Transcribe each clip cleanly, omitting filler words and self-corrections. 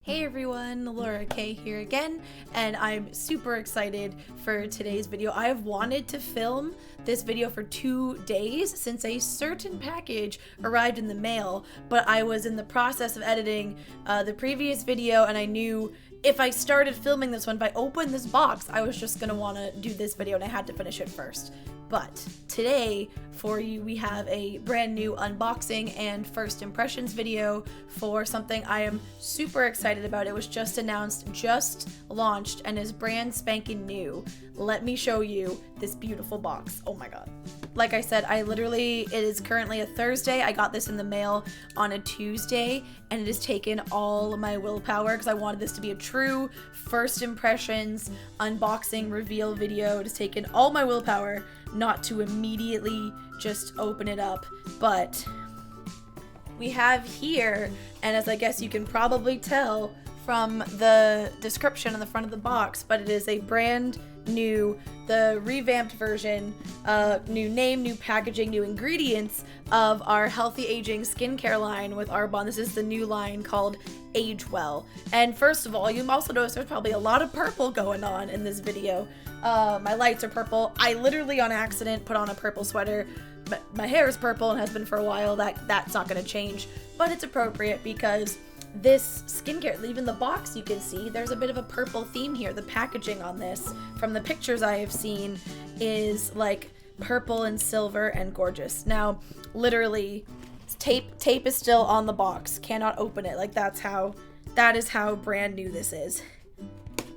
Hey everyone, Laura K here again, and I'm super excited for today's video. I have wanted to film this video for 2 days since a certain package arrived in the mail, but I was in the process of editing the previous video, and I knew if I started filming this one, if I opened this box, I was just gonna wanna do this video and I had to finish it first. But today for you, we have a brand new unboxing and first impressions video for something I am super excited about. It was just announced, just launched, and is brand spanking new. Let me show you this beautiful box. Oh my God. Like I said, it is currently a Thursday. I got this in the mail on a Tuesday, and it has taken all my willpower because I wanted this to be a true first impressions unboxing reveal video. It has taken all my willpower not to immediately just open it up, but we have here, and as I guess you can probably tell from the description on the front of the box, but it is a brand new, the revamped version, new name, new packaging, new ingredients of our healthy aging skincare line with Arbonne. This is the new line called AgeWell. And first of all, you also notice there's probably a lot of purple going on in this video. My lights are purple. I literally on accident put on a purple sweater. My hair is purple and has been for a while. That's not going to change, but it's appropriate because this skincare, even the box, you can see there's a bit of a purple theme here. The packaging on this, from the pictures I have seen, is like purple and silver and gorgeous. Now, literally, tape is still on the box. Cannot open it. Like that is how brand new this is.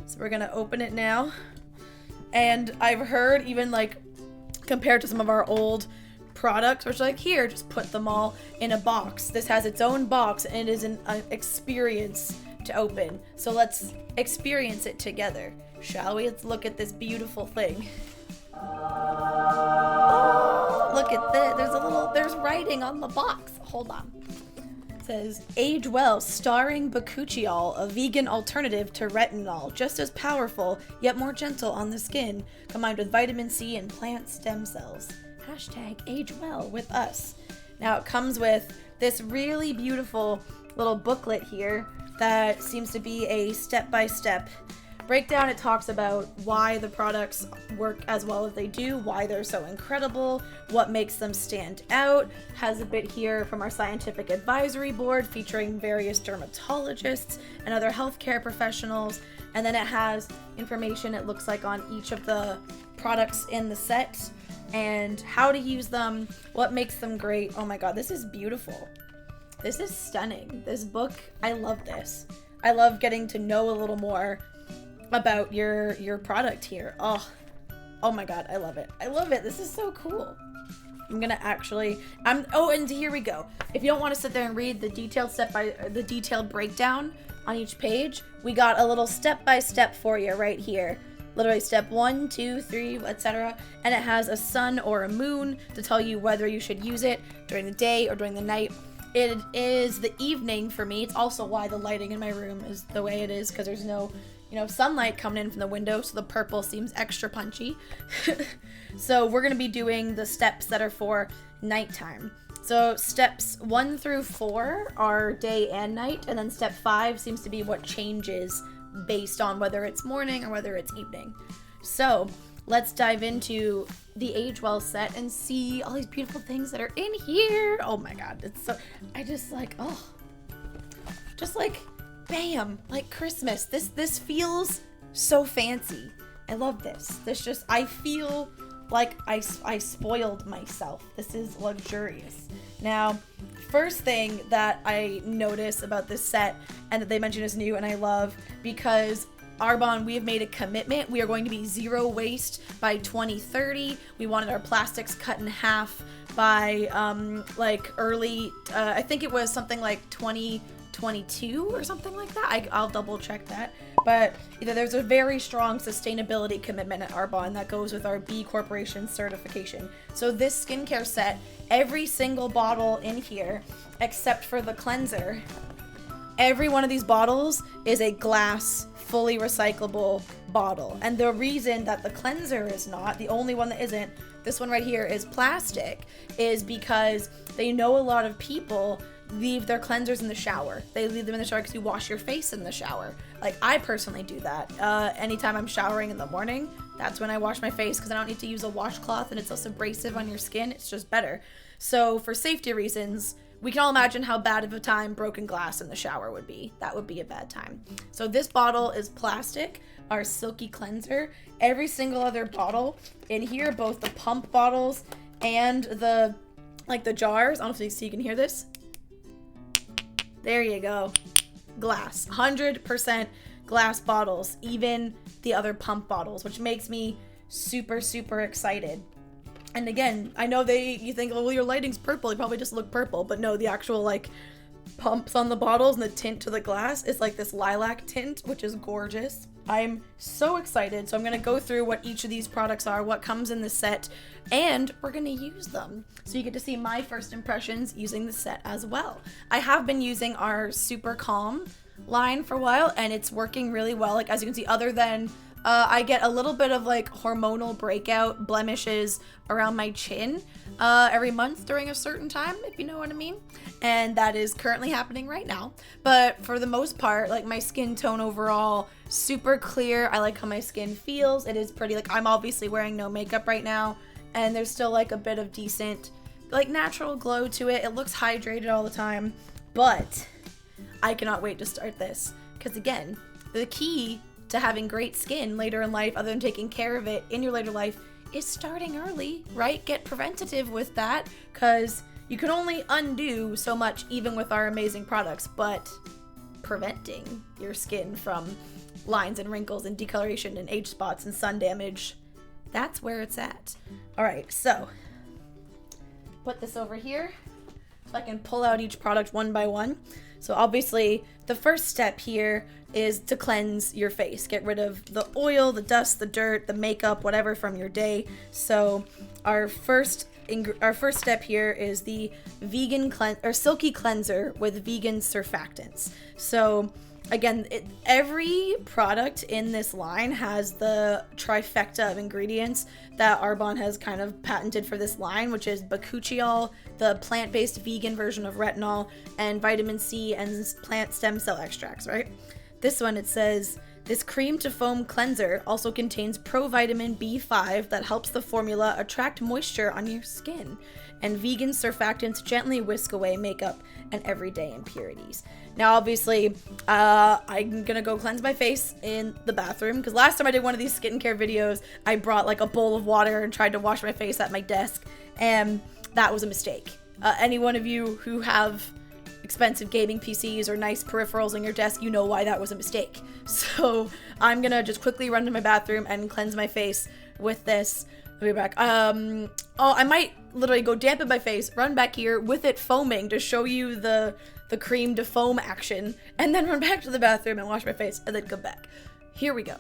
So we're gonna open it now. And I've heard, even like compared to some of our old products, which like, here, just put them all in a box. This has its own box and it is an experience to open. So let's experience it together, shall we? Let's look at this beautiful thing. Oh, look at this. There's writing on the box. Hold on. It says, AgeWell, starring Boccuccio, a vegan alternative to retinol, just as powerful, yet more gentle on the skin, combined with vitamin C and plant stem cells. Hashtag AgeWell with us. Now it comes with this really beautiful little booklet here that seems to be a step-by-step breakdown. It talks about why the products work as well as they do, why they're so incredible, what makes them stand out. Has a bit here from our scientific advisory board featuring various dermatologists and other healthcare professionals. And then it has information, it looks like, on each of the products in the set and how to use them, what makes them great. Oh my God, this is beautiful. This is stunning. This book, I love this. I love getting to know a little more about your product here. Oh my God, I love it. I love it. This is so cool. I'm gonna actually, and here we go. If you don't want to sit there and read the detailed breakdown on each page, we got a little step-by-step for you right here. Literally step 1, 2, 3, etc. And it has a sun or a moon to tell you whether you should use it during the day or during the night. It is the evening for me. It's also why the lighting in my room is the way it is, because there's no, sunlight coming in from the window, so the purple seems extra punchy. So we're going to be doing the steps that are for nighttime. So steps 1 through 4 are day and night, and then step 5 seems to be what changes based on whether it's morning or whether it's evening. So let's dive into the AgeWell set and see all these beautiful things that are in here. Oh my God, it's so, just like bam, like Christmas. This feels so fancy. I love this. I feel like I spoiled myself. This is luxurious. Now, first thing that I notice about this set, and that they mention is new and I love, because Arbonne, we have made a commitment. We are going to be zero waste by 2030. We wanted our plastics cut in half by early, I think it was something like 2022 or something like that. I'll double check that. But there's a very strong sustainability commitment at Arbonne that goes with our B Corporation certification. So this skincare set, every single bottle in here, except for the cleanser, every one of these bottles is a glass, fully recyclable bottle. And the reason that the cleanser is not, the only one that isn't, this one right here is plastic, is because they know a lot of people leave their cleansers in the shower. They leave them in the shower because you wash your face in the shower. Like, I personally do that. Anytime I'm showering in the morning, that's when I wash my face because I don't need to use a washcloth and it's less abrasive on your skin. It's just better. So for safety reasons, we can all imagine how bad of a time broken glass in the shower would be. That would be a bad time. So this bottle is plastic, our Silky cleanser. Every single other bottle in here, both the pump bottles and the jars. I don't know if you can hear this. There you go. Glass. 100% glass bottles, even the other pump bottles, which makes me super, super excited. And again, I know you think, oh, well, your lighting's purple. You probably just look purple. But no, the actual like pumps on the bottles and the tint to the glass is like this lilac tint, which is gorgeous. I'm so excited. So I'm going to go through what each of these products are, what comes in the set, and we're going to use them. So you get to see my first impressions using the set as well. I have been using our Super Calm line for a while, and it's working really well. Like, as you can see, other than I get a little bit of like hormonal breakout blemishes around my chin every month during a certain time, if you know what I mean. And that is currently happening right now. But for the most part, like, my skin tone overall, super clear. I like how my skin feels. It is pretty, like, I'm obviously wearing no makeup right now, and there's still like a bit of decent, like, natural glow to it. It looks hydrated all the time, but I cannot wait to start this. Because again, the key to having great skin later in life, other than taking care of it in your later life, is starting early, right? Get preventative with that, because you can only undo so much even with our amazing products, but preventing your skin from lines and wrinkles and decoloration and age spots and sun damage, that's where it's at. All right, so put this over here so I can pull out each product one by one. So obviously the first step here is to cleanse your face. Get rid of the oil, the dust, the dirt, the makeup, whatever from your day. So our first step here is the Silky cleanser with vegan surfactants. So again, every product in this line has the trifecta of ingredients that Arbonne has kind of patented for this line, which is Boccuccio, the plant-based vegan version of retinol, and vitamin C and plant stem cell extracts, right? This one, it says, this cream to foam cleanser also contains provitamin B5 that helps the formula attract moisture on your skin, and vegan surfactants gently whisk away makeup and everyday impurities. Now, obviously, I'm gonna go cleanse my face in the bathroom, because last time I did one of these skincare videos, I brought like a bowl of water and tried to wash my face at my desk, and that was a mistake. Any one of you who have expensive gaming PCs or nice peripherals on your desk, you know why that was a mistake. So I'm gonna just quickly run to my bathroom and cleanse my face with this. I'll be back. I might literally go dampen my face, run back here with it foaming to show you the cream to foam action, and then run back to the bathroom and wash my face, and then come back. Here we go.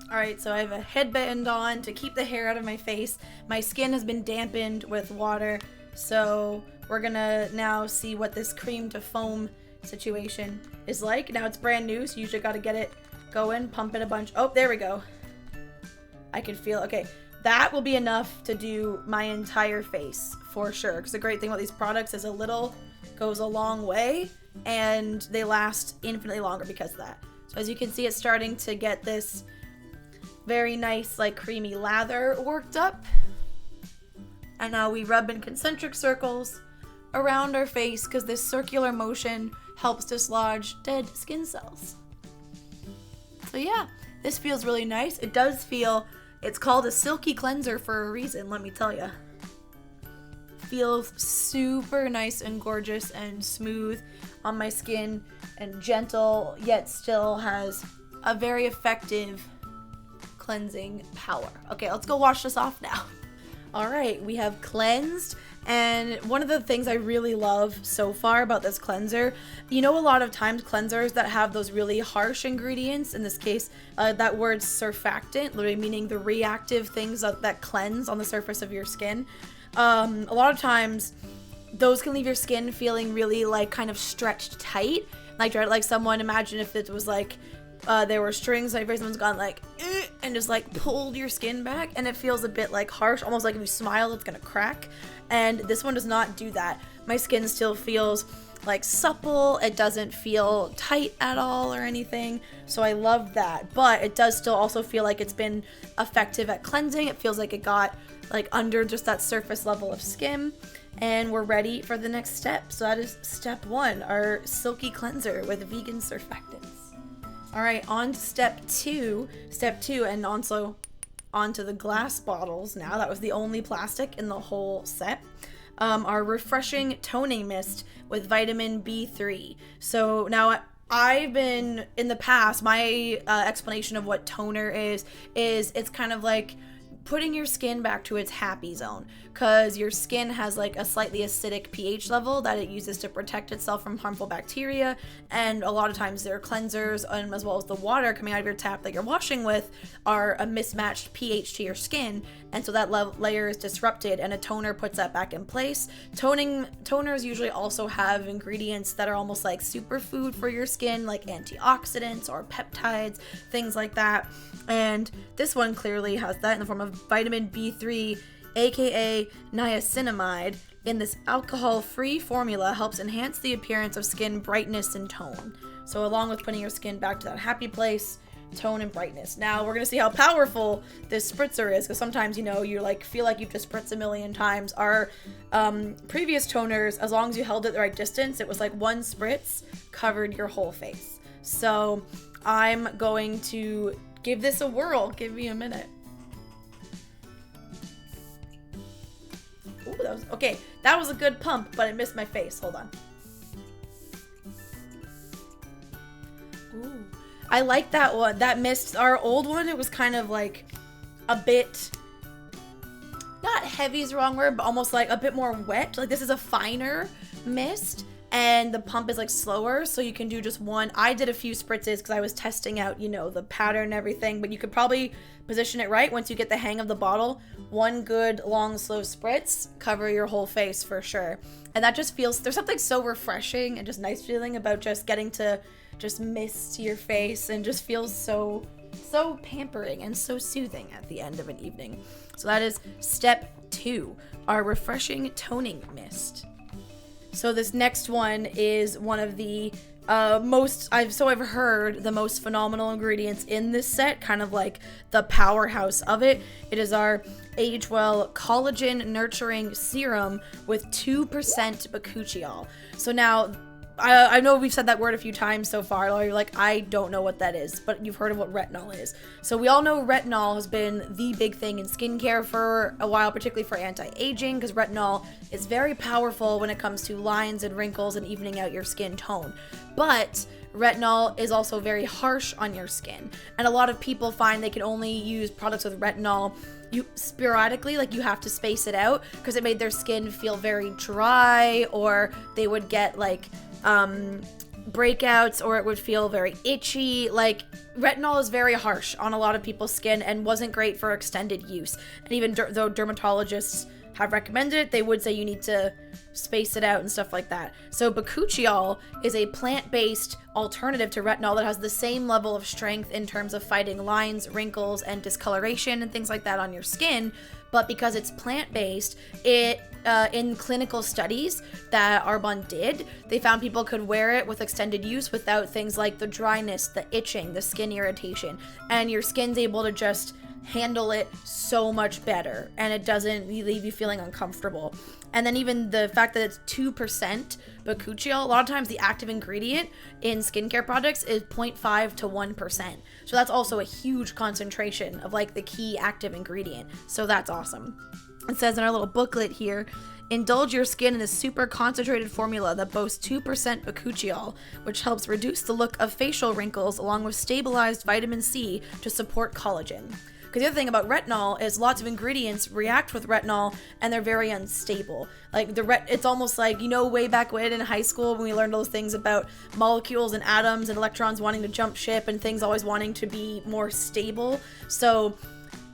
Alright, so I have a headband on to keep the hair out of my face. My skin has been dampened with water, so we're gonna now see what this cream to foam situation is like. Now, it's brand new, so you usually gotta get it going, pump it a bunch. Oh, there we go. I can feel, okay. That will be enough to do my entire face for sure. Because the great thing about these products is a little goes a long way, and they last infinitely longer because of that. So as you can see, it's starting to get this very nice, like, creamy lather worked up. And now we rub in concentric circles around our face, because this circular motion helps dislodge dead skin cells. So yeah, this feels really nice. It does feel, it's called a Silky cleanser for a reason, let me tell you. Feels super nice and gorgeous and smooth on my skin, and gentle, yet still has a very effective cleansing power. Okay, let's go wash this off now. All right, we have cleansed, and one of the things I really love so far about this cleanser, you know, a lot of times cleansers that have those really harsh ingredients, in this case, that word surfactant, literally meaning the reactive things that cleanse on the surface of your skin. A lot of times those can leave your skin feeling really, like, kind of stretched tight. Like someone, imagine if it was like there were strings on your face, someone's gone like and just like pulled your skin back, and it feels a bit like harsh, almost like if you smile it's gonna crack. And this one does not do that. My skin still feels like supple. It doesn't feel tight at all or anything. So I love that. But it does still also feel like it's been effective at cleansing. It feels like it got like under just that surface level of skin. And we're ready for the next step. So that is step 1, our Silky cleanser with vegan surfactants. All right, on to step 2, and also onto the glass bottles now. That was the only plastic in the whole set. Our refreshing toning mist with vitamin B3. So now I've been, in the past, my explanation of what toner is it's kind of like putting your skin back to its happy zone, because your skin has like a slightly acidic pH level that it uses to protect itself from harmful bacteria, and a lot of times their cleansers, and as well as the water coming out of your tap that you're washing with, are a mismatched pH to your skin, and so that layer is disrupted, and a toner puts that back in place. Toners usually also have ingredients that are almost like superfood for your skin, like antioxidants or peptides, things like that, and this one clearly has that in the form of vitamin B3, aka niacinamide, in this alcohol-free formula. Helps enhance the appearance of skin brightness and tone. So along with putting your skin back to that happy place, tone and brightness. Now we're gonna see how powerful this spritzer is, because sometimes, you know, you like feel like you've just spritzed a million times. Our previous toners, as long as you held it the right distance, it was like one spritz covered your whole face. So I'm going to give this a whirl. Give me a minute. Ooh, that was okay. That was a good pump, but it missed my face. Hold on. Ooh, I like that one. That missed our old one. It was kind of like a bit, not heavy is the wrong word, but almost like a bit more wet. Like this is a finer mist, and the pump is like slower, so you can do just one. I did a few spritzes because I was testing out, you know, the pattern and everything, but you could probably position it right once you get the hang of the bottle. One good long slow spritz, cover your whole face for sure. And that just feels, there's something so refreshing and just nice feeling about just getting to just mist your face, and just feels so pampering and so soothing at the end of an evening. So that is step 2, our refreshing toning mist. So this next one is one of the I've heard the most phenomenal ingredients in this set, kind of like the powerhouse of it. It is our AgeWell Collagen Nurturing Serum with 2% Boccuccio. So now, I know we've said that word a few times so far. You're like, I don't know what that is, but you've heard of what retinol is. So we all know retinol has been the big thing in skincare for a while, particularly for anti-aging, because retinol is very powerful when it comes to lines and wrinkles and evening out your skin tone. But retinol is also very harsh on your skin, and a lot of people find they can only use products with retinol sporadically, like you have to space it out, because it made their skin feel very dry, or they would get like breakouts, or it would feel very itchy. Like retinol is very harsh on a lot of people's skin and wasn't great for extended use, and even though dermatologists have recommended it, they would say you need to space it out and stuff like that. So Boccuccio is a plant-based alternative to retinol that has the same level of strength in terms of fighting lines, wrinkles, and discoloration and things like that on your skin, but because it's plant-based, it in clinical studies that Arbonne did, they found people could wear it with extended use without things like the dryness, the itching, the skin irritation, and your skin's able to just handle it so much better, and it doesn't leave you feeling uncomfortable. And then even the fact that it's 2% Boccuccio, a lot of times the active ingredient in skincare products is 0.5 to 1%. So that's also a huge concentration of like the key active ingredient. So that's awesome. It says in our little booklet here, indulge your skin in this super concentrated formula that boasts 2% Boccuccio, which helps reduce the look of facial wrinkles along with stabilized vitamin C to support collagen. Because the other thing about retinol is lots of ingredients react with retinol and they're very unstable. Like it's almost like, you know, way back when in high school when we learned those things about molecules and atoms and electrons wanting to jump ship and things always wanting to be more stable. So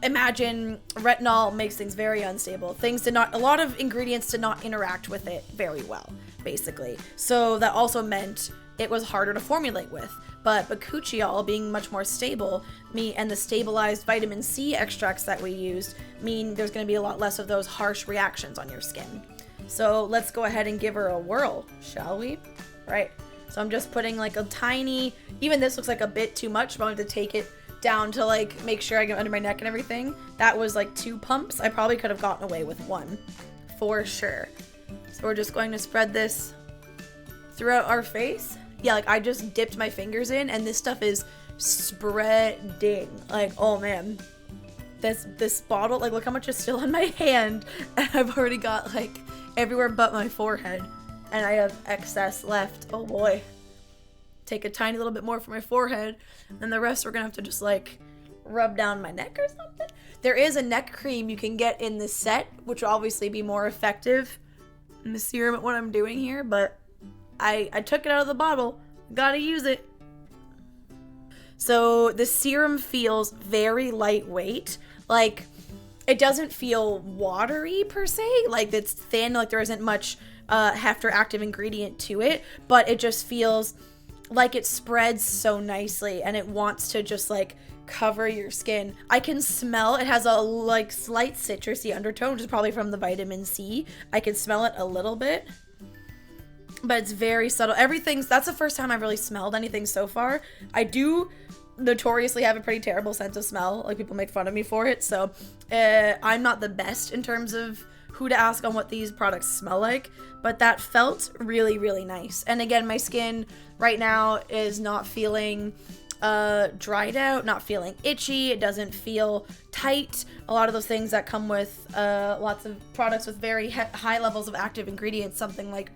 imagine retinol makes things very unstable. A lot of ingredients did not interact with it very well, basically. So that also meant it was harder to formulate with. But Boccuccio being much more stable, and the stabilized vitamin C extracts that we used mean there's going to be a lot less of those harsh reactions on your skin. So let's go ahead and give her a whirl, shall we? Right. So I'm just putting like a tiny, even this looks like a bit too much, but I'm going to take it down to like make sure I get under my neck and everything. That was like 2 pumps. I probably could have gotten away with 1 for sure. So we're just going to spread this throughout our face. Yeah, like I just dipped my fingers in and this stuff is spreading. Like, oh man. This bottle, like look how much is still on my hand and I've already got like everywhere but my forehead and I have excess left. Oh boy. Take a tiny little bit more for my forehead and the rest we're gonna have to just like rub down my neck or something. There is a neck cream you can get in this set, which will obviously be more effective in the serum at what I'm doing here, but I took it out of the bottle. Gotta use it. So the serum feels very lightweight. Like, it doesn't feel watery per se. Like, it's thin. Like, there isn't much heft or active ingredient to it. But it just feels like it spreads so nicely. And it wants to just, like, cover your skin. I can smell. It has a, like, slight citrusy undertone, which is probably from the vitamin C. I can smell it a little bit. But it's very subtle. That's the first time I've really smelled anything so far. I do notoriously have a pretty terrible sense of smell. Like, people make fun of me for it. So I'm not the best in terms of who to ask on what these products smell like. But that felt really, really nice. And again, my skin right now is not feeling dried out, not feeling itchy. It doesn't feel tight. A lot of those things that come with lots of products with very high levels of active ingredients, something like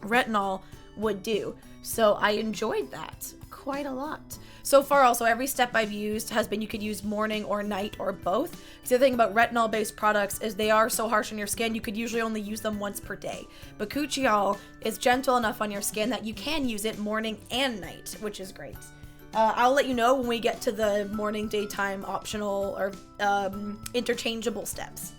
retinol would do. So I enjoyed that quite a lot. So far also, every step I've used has been you could use morning or night or both. So the thing about retinol based products is they are so harsh on your skin, you could usually only use them once per day. Boccuccio is gentle enough on your skin that you can use it morning and night, which is great. I'll let you know when we get to the morning, daytime, optional, or interchangeable steps.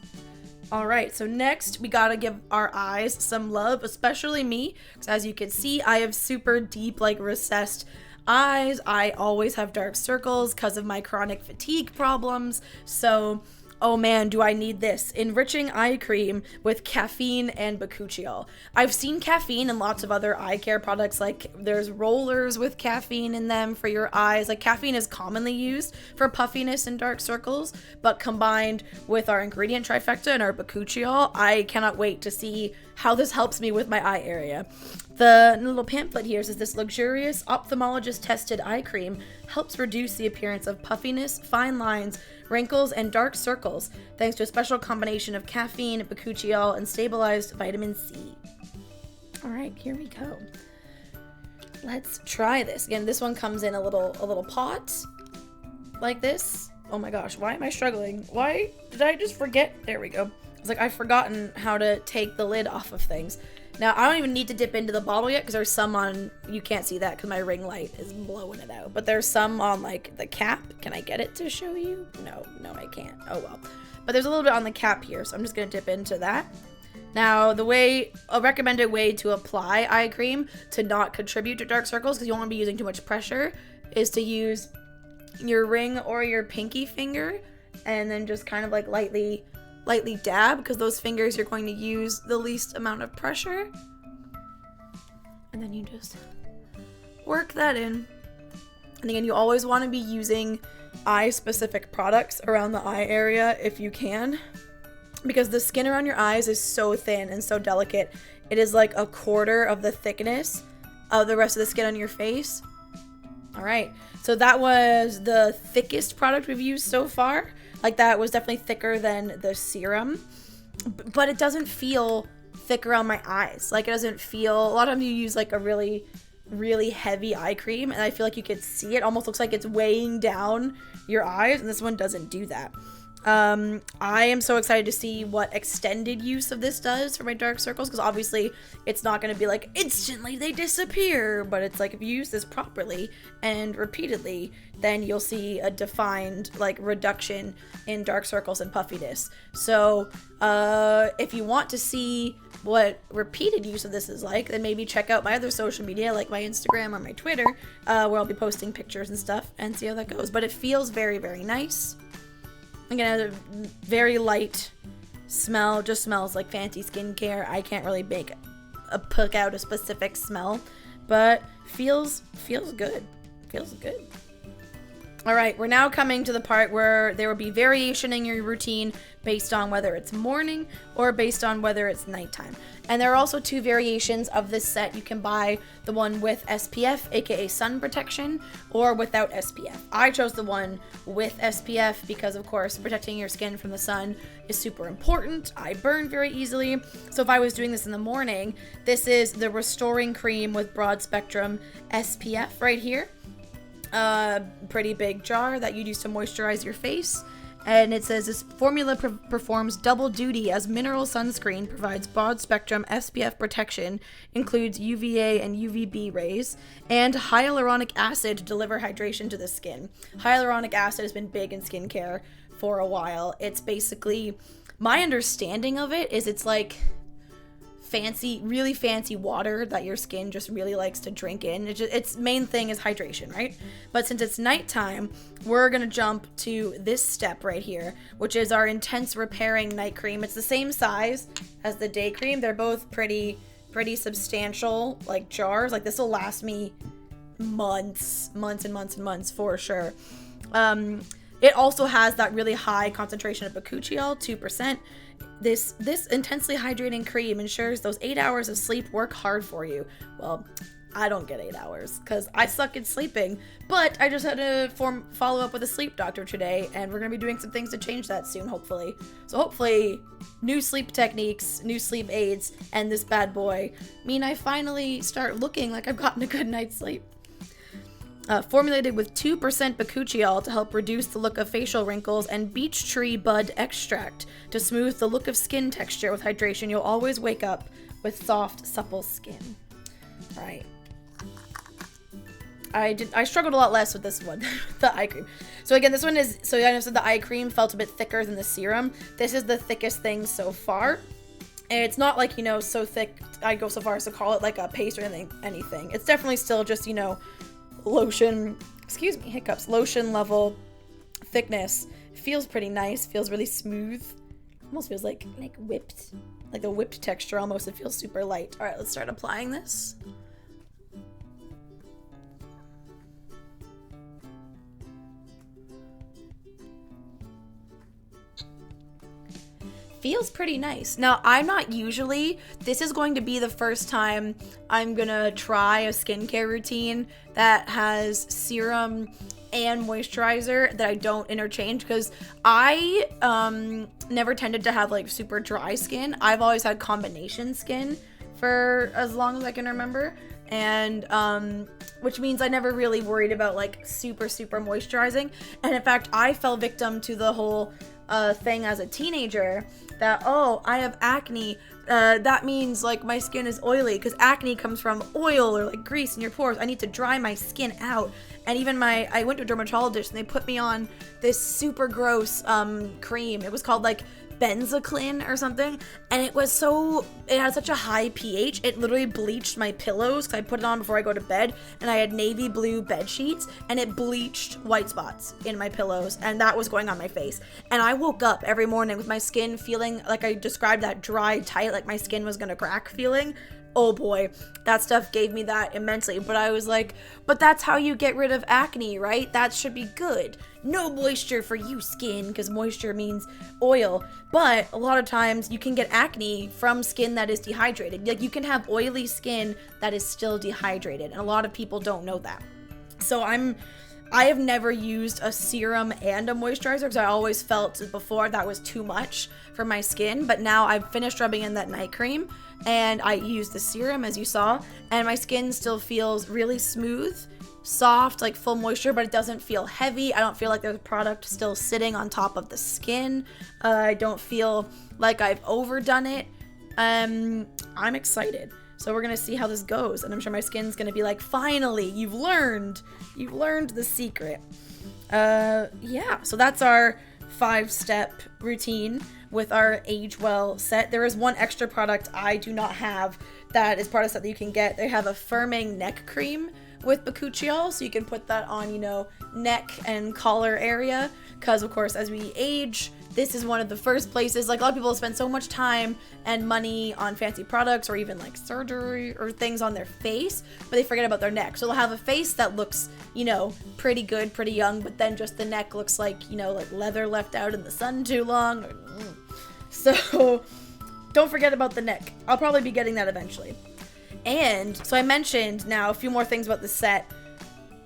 Alright, so next we gotta give our eyes some love, especially me, because as you can see, I have super deep, like, recessed eyes. I always have dark circles because of my chronic fatigue problems, so oh man, do I need this. Enriching eye cream with caffeine and Boccuccio. I've seen caffeine in lots of other eye care products, like there's rollers with caffeine in them for your eyes. Like, caffeine is commonly used for puffiness and dark circles, but combined with our ingredient trifecta and our Boccuccio, I cannot wait to see how this helps me with my eye area. The little pamphlet here says this luxurious ophthalmologist tested eye cream helps reduce the appearance of puffiness, fine lines, wrinkles, and dark circles thanks to a special combination of caffeine, Boccuccio, and stabilized vitamin C. All right, here we go. Let's try this. Again, this one comes in a little pot like this. Oh my gosh, why am I struggling? Why did I just forget? There we go. It's like I've forgotten how to take the lid off of things. Now, I don't even need to dip into the bottle yet because there's some on, you can't see that because my ring light is blowing it out, but there's some on like the cap. Can I get it to show you? No, I can't. Oh well. But there's a little bit on the cap here, so I'm just going to dip into that. Now, a recommended way to apply eye cream to not contribute to dark circles, because you don't want to be using too much pressure, is to use your ring or your pinky finger and then just kind of like lightly dab, because those fingers you're going to use the least amount of pressure. And then you just work that in. And again, you always want to be using eye-specific products around the eye area if you can, because the skin around your eyes is so thin and so delicate. It is like a quarter of the thickness of the rest of the skin on your face. All right, so that was the thickest product we've used so far. Like, that was definitely thicker than the serum, but it doesn't feel thick around my eyes. Like, it doesn't feel, a lot of times you use like a really, really heavy eye cream and I feel like you could see it almost looks like it's weighing down your eyes, and this one doesn't do that. I am so excited to see what extended use of this does for my dark circles, because obviously it's not going to be like instantly they disappear, but it's like if you use this properly and repeatedly, then you'll see a defined like reduction in dark circles and puffiness. So if you want to see what repeated use of this is like, then maybe check out my other social media like my Instagram or my Twitter, where I'll be posting pictures and stuff, and see how that goes. But it feels very, very nice. Again, a very light smell just smells like fancy skincare. I can't really pick out a specific smell, but feels good. Feels good. All right, we're now coming to the part where there will be variation in your routine based on whether it's morning or based on whether it's nighttime. And there are also 2 variations of this set. You can buy the one with SPF, aka sun protection, or without SPF. I chose the one with SPF because, of course, protecting your skin from the sun is super important. I burn very easily. So if I was doing this in the morning, this is the Restoring Cream with Broad Spectrum SPF right here. Pretty big jar that you'd use to moisturize your face. And it says this formula performs double duty as mineral sunscreen, provides broad spectrum SPF protection, includes UVA and UVB rays, and hyaluronic acid to deliver hydration to the skin. Hyaluronic acid has been big in skincare for a while. It's basically, my understanding of it is it's like really fancy water that your skin just really likes to drink in. Its main thing is hydration, right? But since it's nighttime, we're gonna jump to this step right here, which is our Intense Repairing Night Cream. It's the same size as the day cream. They're both pretty substantial, like jars. Like this will last me months and months for sure. It also has that really high concentration of Boccuccio, 2%. This intensely hydrating cream ensures those 8 hours of sleep work hard for you. Well, I don't get 8 hours because I suck at sleeping, but I just had to follow up with a sleep doctor today, and we're going to be doing some things to change that soon, hopefully. So hopefully, new sleep techniques, new sleep aids, and this bad boy mean I finally start looking like I've gotten a good night's sleep. Formulated with 2% Boccuccio to help reduce the look of facial wrinkles, and beech tree bud extract to smooth the look of skin texture with hydration. You'll always wake up with soft, supple skin. All right. I struggled a lot less with this one, the eye cream. So again, this one is, so I know the eye cream felt a bit thicker than the serum. This is the thickest thing so far. And it's not like, so thick, I'd go so far as to call it like a paste or anything. It's definitely still just, lotion level thickness. Feels pretty nice, feels really smooth. Almost feels like whipped, like a whipped texture almost. It feels super light. All right, let's start applying this. Feels pretty nice. Now, this is going to be the first time I'm gonna try a skincare routine that has serum and moisturizer that I don't interchange, because I never tended to have like super dry skin. I've always had combination skin for as long as I can remember, and which means I never really worried about like super moisturizing. And in fact, I fell victim to the whole thing as a teenager that, oh, I have acne, that means like my skin is oily, because acne comes from oil or like grease in your pores. I need to dry my skin out. And even I went to a dermatologist and they put me on this super gross cream. It was called like benzocaine or something, and it had such a high pH, it literally bleached my pillows, because I put it on before I go to bed, and I had navy blue bed sheets, and it bleached white spots in my pillows, and that was going on my face. And I woke up every morning with my skin feeling like, I described that dry, tight, like my skin was gonna crack feeling. Oh boy, that stuff gave me that immensely. But I was like, but that's how you get rid of acne, right? That should be good. No moisture for you, skin, because moisture means oil. But a lot of times you can get acne from skin that is dehydrated. Like, you can have oily skin that is still dehydrated, and a lot of people don't know that. So I have never used a serum and a moisturizer, because I always felt before that was too much for my skin. But now I've finished rubbing in that night cream, and I used the serum, as you saw, and my skin still feels really smooth, soft, like full moisture, but it doesn't feel heavy. I don't feel like there's a product still sitting on top of the skin. I don't feel like I've overdone it. I'm excited. So we're gonna see how this goes, and I'm sure my skin's gonna be like, finally, you've learned the secret. Yeah, so that's our 5-step routine with our AgeWell set. There is one extra product I do not have that is part of the set that you can get. They have a firming neck cream with Boccuccio, so you can put that on, neck and collar area, because of course as we age, this is one of the first places, like a lot of people spend so much time and money on fancy products or even like surgery or things on their face, but they forget about their neck. So they'll have a face that looks, you know, pretty good, pretty young, but then just the neck looks like, you know, like leather left out in the sun too long. So don't forget about the neck. I'll probably be getting that eventually. And so I mentioned now a few more things about the set.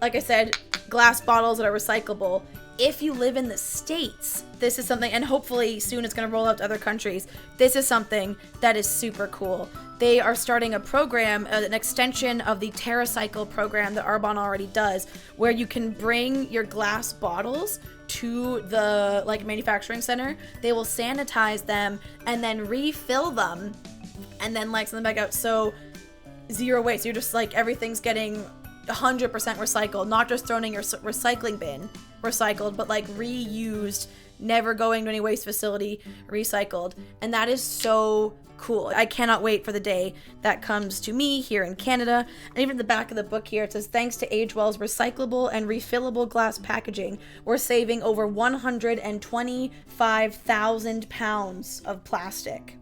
Like I said, glass bottles that are recyclable. If you live in the States, this is something, and hopefully soon it's going to roll out to other countries, this is something that is super cool. They are starting a program, an extension of the TerraCycle program that Arbonne already does, where you can bring your glass bottles to the like manufacturing center. They will sanitize them and then refill them and then like send them back out. So zero waste. You're just like, everything's getting 100% recycled, not just thrown in your recycling bin, recycled, but like reused, never going to any waste facility, recycled. And that is so cool. I cannot wait for the day that comes to me here in Canada. And even the back of the book here, it says, thanks to AgeWell's recyclable and refillable glass packaging, we're saving over 125,000 pounds of plastic.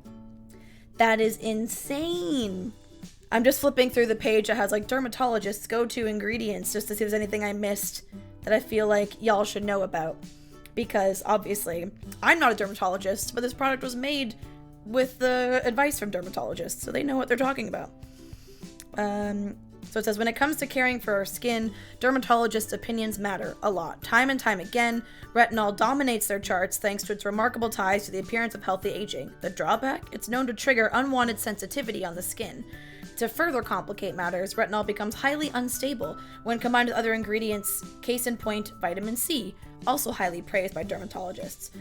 That is insane. I'm just flipping through the page that has like dermatologists' go-to ingredients just to see if there's anything I missed that I feel like y'all should know about. Because obviously, I'm not a dermatologist, but this product was made with the advice from dermatologists, so they know what they're talking about. So it says, when it comes to caring for our skin, dermatologists' opinions matter a lot. Time and time again, retinol dominates their charts thanks to its remarkable ties to the appearance of healthy aging. The drawback? It's known to trigger unwanted sensitivity on the skin. To further complicate matters, retinol becomes highly unstable when combined with other ingredients, case in point, vitamin C, also highly praised by dermatologists.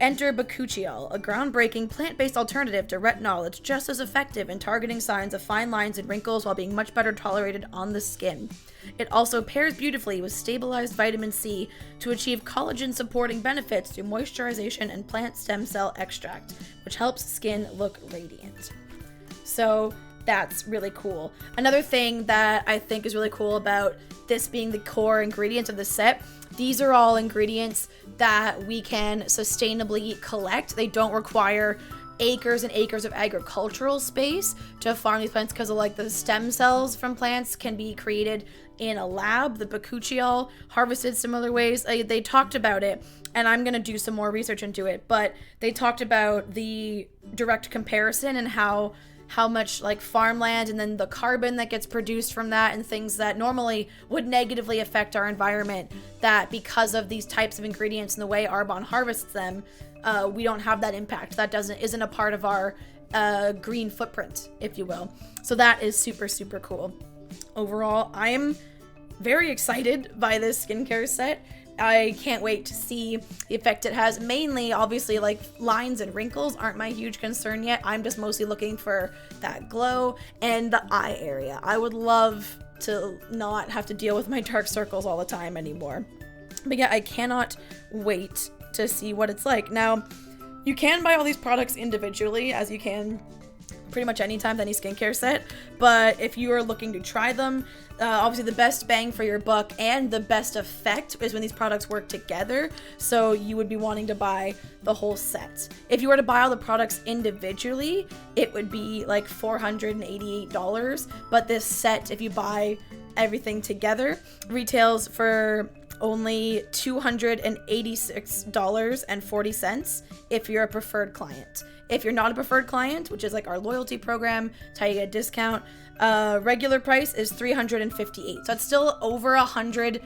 Enter Boccuccio, a groundbreaking plant-based alternative to retinol that's just as effective in targeting signs of fine lines and wrinkles while being much better tolerated on the skin. It also pairs beautifully with stabilized vitamin C to achieve collagen-supporting benefits through moisturization and plant stem cell extract, which helps skin look radiant. So that's really cool. Another thing that I think is really cool about this being the core ingredients of the set, these are all ingredients that we can sustainably collect. They don't require acres and acres of agricultural space to farm these plants because of like the stem cells from plants can be created in a lab. The Boccuccio harvested similar ways. They talked about it, and I'm going to do some more research into it, but they talked about the direct comparison and how much like farmland and then the carbon that gets produced from that and things that normally would negatively affect our environment, that because of these types of ingredients and the way Arbonne harvests them, we don't have that impact. That isn't a part of our green footprint, if you will. So that is super, super cool. Overall, I am very excited by this skincare set. I can't wait to see the effect it has. Mainly, obviously, like lines and wrinkles aren't my huge concern yet. I'm just mostly looking for that glow and the eye area. I would love to not have to deal with my dark circles all the time anymore. But yeah, I cannot wait to see what it's like. Now, you can buy all these products individually, as you can pretty much anytime with any skincare set, but if you are looking to try them, obviously the best bang for your buck and the best effect is when these products work together, so you would be wanting to buy the whole set. If you were to buy all the products individually, it would be like $488, but this set, if you buy everything together, retails for only $286.40 if you're a preferred client. If you're not a preferred client, which is like our loyalty program, it's how you get a discount, regular price is $358. So it's still over $100.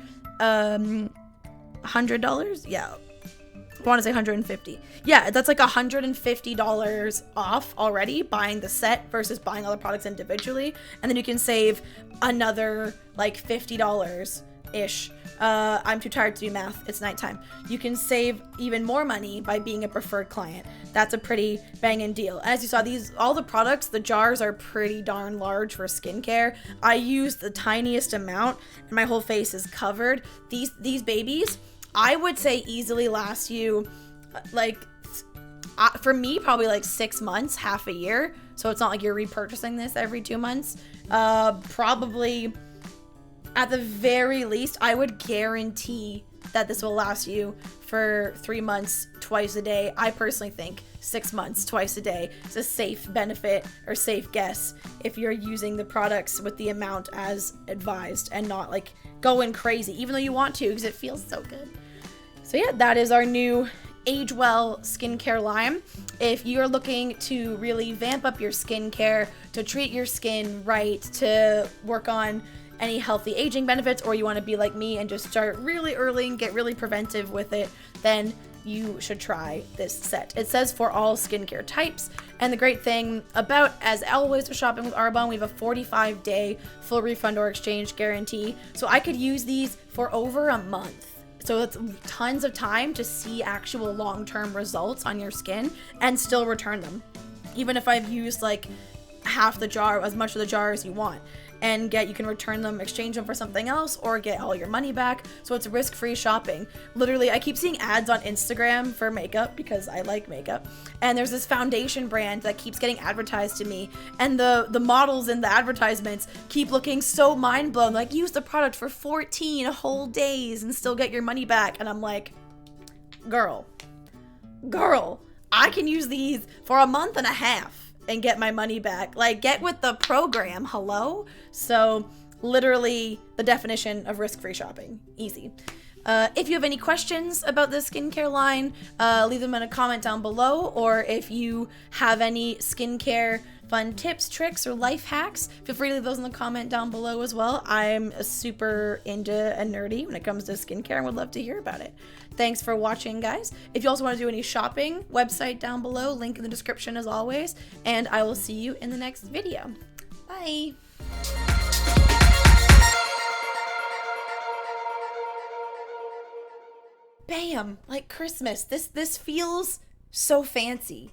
Yeah, I want to say $150. Yeah, that's like $150 off already buying the set versus buying all the products individually, and then you can save another like $50-ish. I'm too tired to do math. It's nighttime. You can save even more money by being a preferred client. That's a pretty banging deal. As you saw, all the products, the jars are pretty darn large for skincare. I use the tiniest amount and my whole face is covered. These babies, I would say easily last you like, for me, probably like 6 months, half a year. So it's not like you're repurchasing this every 2 months. Probably at the very least, I would guarantee that this will last you for 3 months twice a day. I personally think 6 months twice a day is a safe benefit or safe guess if you're using the products with the amount as advised and not like going crazy, even though you want to, because it feels so good. So yeah, that is our new AgeWell skincare line. If you're looking to really vamp up your skincare, to treat your skin right, to work on any healthy aging benefits, or you want to be like me and just start really early and get really preventive with it, then you should try this set. It says for all skincare types, and the great thing about, as always with shopping with Arbonne, we have a 45-day full refund or exchange guarantee, so I could use these for over a month. So it's tons of time to see actual long-term results on your skin and still return them, even if I've used like half the jar, as much of the jar as you want, and you can return them, exchange them for something else, or get all your money back. So it's risk-free shopping. Literally, I keep seeing ads on Instagram for makeup because I like makeup, and there's this foundation brand that keeps getting advertised to me, and the models in the advertisements keep looking so mind-blown, like use the product for 14 whole days and still get your money back. And I'm like, girl, I can use these for a month and a half and get my money back. Like, get with the program, hello? So literally the definition of risk-free shopping. Easy. If you have any questions about the skincare line, leave them in a comment down below, or if you have any skincare fun tips, tricks, or life hacks, feel free to leave those in the comment down below as well. I'm super into and nerdy when it comes to skincare and would love to hear about it. Thanks for watching, guys. If you also want to do any shopping, website down below, link in the description as always, and I will see you in the next video. Bye! Bam! Like Christmas. This feels so fancy.